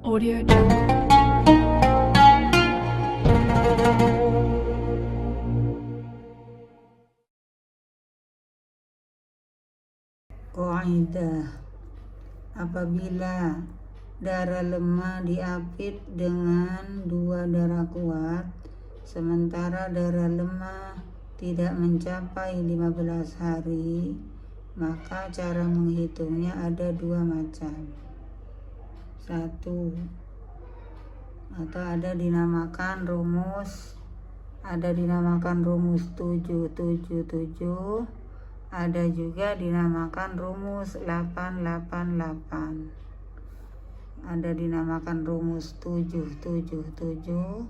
Audio Jungle. Qaidah. Apabila darah lemah diapit dengan dua darah kuat, sementara darah lemah tidak mencapai 15 hari, maka cara menghitungnya ada dua macam. Satu, atau ada dinamakan rumus 777, ada juga dinamakan rumus 888. Ada dinamakan rumus 777,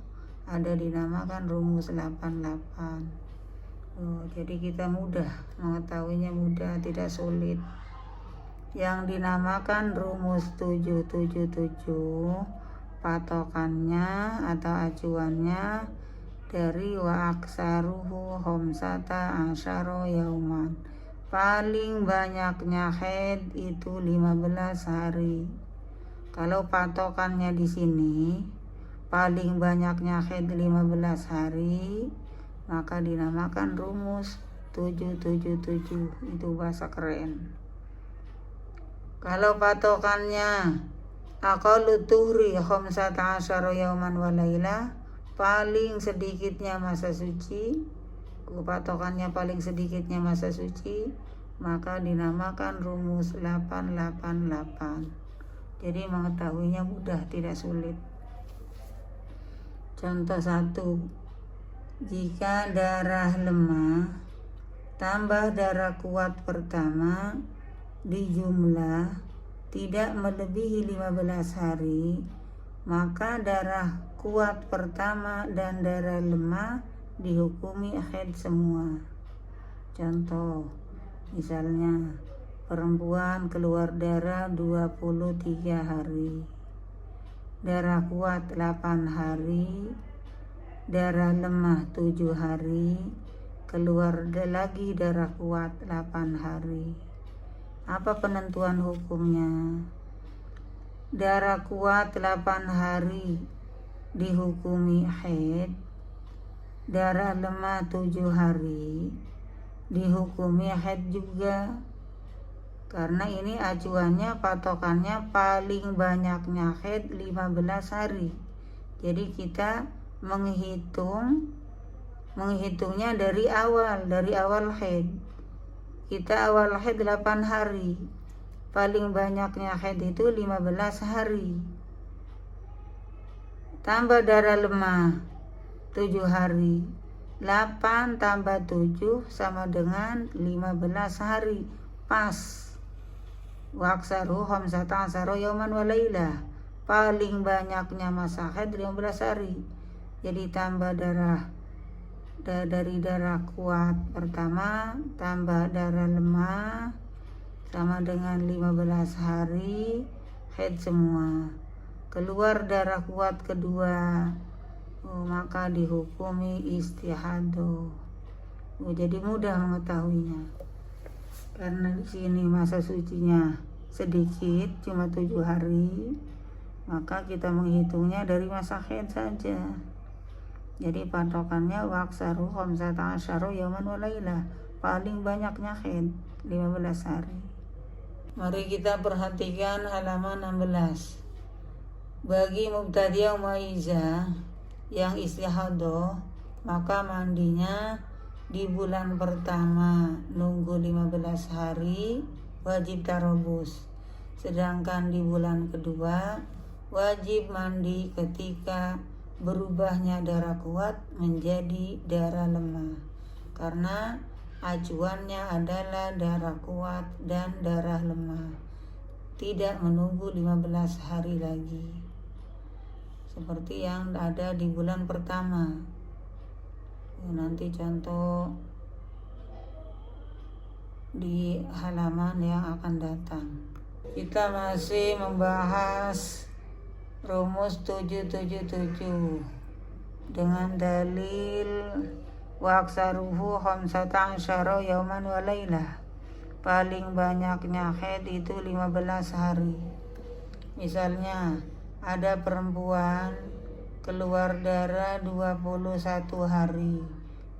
ada dinamakan rumus 88. Jadi kita mudah mengetahuinya, mudah, tidak sulit. Yang dinamakan rumus 777, patokannya atau acuannya dari wa aksaruhu khamsata asyara yauman. Paling banyaknya haid itu 15 hari. Kalau patokannya di sini paling banyaknya haid 15 hari, maka dinamakan rumus 777. Itu bahasa keren. Kalau patokannya aqallu tuhri khamsata asyara yauman wa laila, paling sedikitnya masa suci, patokannya paling sedikitnya masa suci, maka dinamakan rumus 888. Jadi mengetahuinya mudah, tidak sulit. Contoh 1. Jika darah lemah tambah darah kuat pertama di jumlah tidak melebihi 15 hari, maka darah kuat pertama dan darah lemah dihukumi haid semua. Contoh, misalnya perempuan keluar darah 23 hari, darah kuat 8 hari, darah lemah 7 hari, keluar lagi darah kuat 8 hari. Apa penentuan hukumnya? Darah kuat 8 hari dihukumi haid, darah lemah 7 hari dihukumi haid juga. Karena ini acuannya, patokannya paling banyaknya haid 15 hari. Jadi kita menghitungnya dari awal haid. Kita awal haid 8 hari, paling banyaknya haid itu 15 hari. Tambah darah lemah 7 hari, 8 tambah 7 sama dengan 15 hari, pas. Waksaru khamsata asyara yauman wa laila, paling banyaknya masa haid 15 hari. Jadi tambah dari darah kuat pertama tambah darah lemah sama dengan 15 hari, haid semua. Keluar darah kuat kedua, maka dihukumi istihadah. Jadi mudah mengetahuinya. Karena di sini masa sucinya sedikit, cuma 7 hari, maka kita menghitungnya dari masa haid saja. Jadi patokannya waksaru khamsata asyara yauman wa laila, paling banyaknya haid 15 hari. Mari kita perhatikan halaman 16. Bagi mubtadi'ah muaizah yang istihadah, maka mandinya di bulan pertama nunggu 15 hari, wajib tarobus. Sedangkan di bulan kedua wajib mandi ketika berubahnya darah kuat menjadi darah lemah. Karena acuannya adalah darah kuat dan darah lemah, tidak menunggu 15 hari lagi, seperti yang ada di bulan pertama. Nanti contoh di halaman yang akan datang. Kita masih membahas rumus 777 dengan dalil wa aksaruhu khamsata asyara yauman wa laila, paling banyaknya haid itu 15 hari. Misalnya Ada perempuan keluar darah 21 hari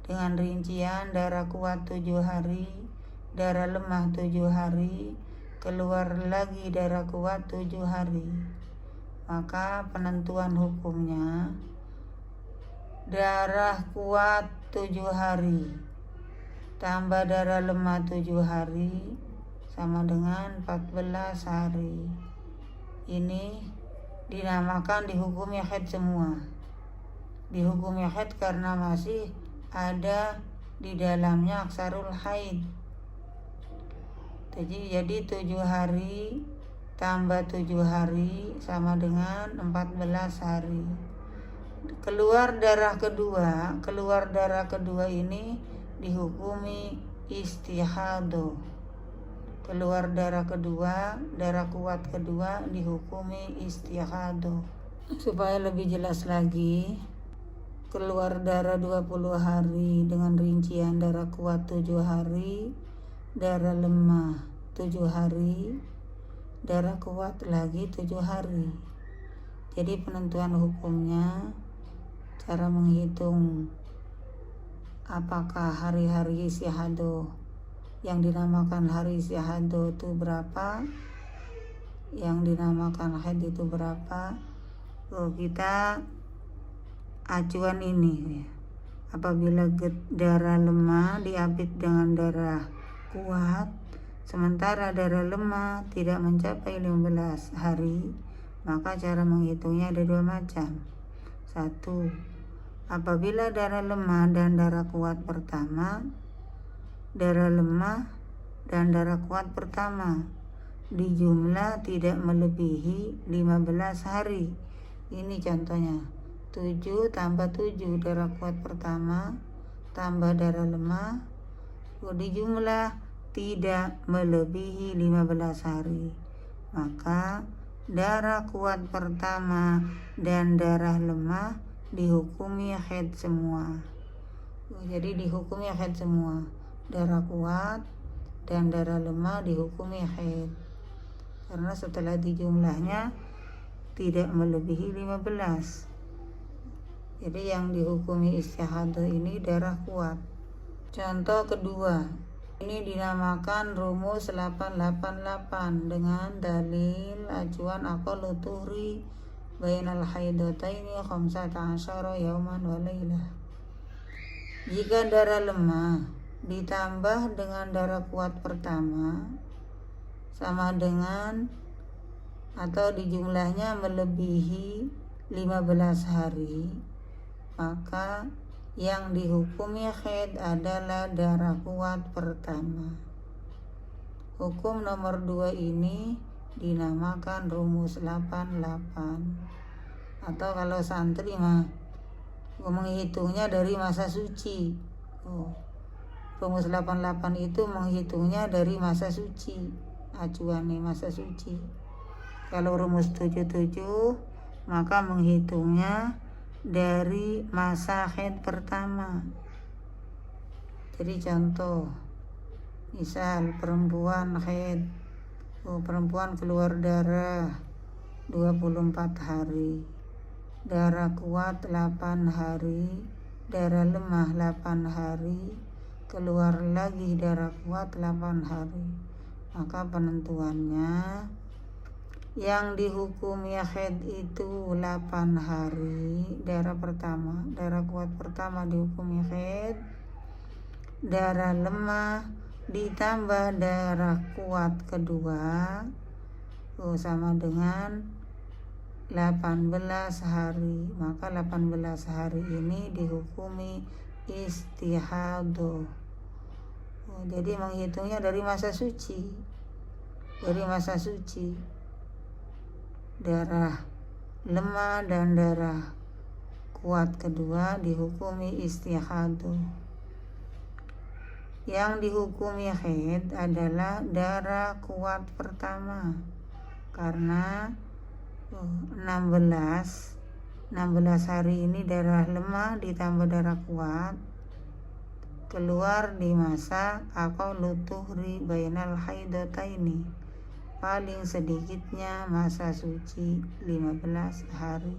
dengan rincian darah kuat 7 hari, darah lemah 7 hari, keluar lagi darah kuat 7 hari. Maka penentuan hukumnya darah kuat 7 hari tambah darah lemah 7 hari sama dengan 14 hari. Ini dinamakan dihukumi haid semua. Dihukumi haid karena masih ada di dalamnya aksarul haid. Jadi 7 hari tambah 7 hari sama dengan 14 hari. Keluar darah kedua ini dihukumi istihadah. Keluar darah kedua, darah kuat kedua dihukumi istihadah. Supaya lebih jelas lagi, keluar darah 20 hari dengan rincian darah kuat 7 hari, darah lemah 7 hari, darah kuat lagi 7 hari. Jadi penentuan hukumnya, cara menghitung apakah hari-hari istihadah yang dinamakan hari istihadah itu berapa, yang dinamakan haid itu berapa. Kita acuan ini, apabila darah lemah diapit dengan darah kuat, sementara darah lemah tidak mencapai 15 hari, maka cara menghitungnya ada 2 macam. 1. Apabila darah lemah dan darah kuat pertama, darah lemah dan darah kuat pertama di jumlah tidak melebihi 15 hari. Ini contohnya 7 tambah 7 darah kuat pertama tambah darah lemah di jumlah tidak melebihi 15 hari. Maka darah kuat pertama dan darah lemah dihukumi haid semua. Jadi dihukumi haid semua. Darah kuat dan darah lemah dihukumi haid karena setelah dijumlahnya tidak melebihi 15. Jadi yang dihukumi istihadah ini darah kuat. Contoh kedua, ini dinamakan rumus 888 dengan dalil acuan aqallu tuhri bainal haidataini 15 yauman wa lailah. Jika darah lemah ditambah dengan darah kuat pertama sama dengan atau di jumlahnya melebihi 15 hari, maka yang dihukumi haid adalah darah kuat pertama. Hukum nomor 2 ini dinamakan rumus 88, atau kalau santri mah menghitungnya dari masa suci. Rumus 88 itu menghitungnya dari masa suci, acuannya masa suci. Kalau rumus 77 maka menghitungnya dari masa haid pertama. Jadi contoh, misal perempuan haid, perempuan keluar darah 24 hari, darah kuat 8 hari, darah lemah 8 hari, keluar lagi darah kuat 8 hari. Maka penentuannya yang dihukumi haid itu 8 hari, darah pertama, darah kuat pertama dihukumi haid, darah lemah ditambah darah kuat kedua sama dengan 18 hari. Maka 18 hari ini dihukumi istihadah. Jadi menghitungnya dari masa suci. Dari masa suci, darah lemah dan darah kuat kedua dihukumi istihadah. Yang dihukumi haid adalah darah kuat pertama, karena 16 hari ini darah lemah ditambah darah kuat keluar di masa aqallu tuhri bainal haidataini, paling sedikitnya masa suci 15 hari.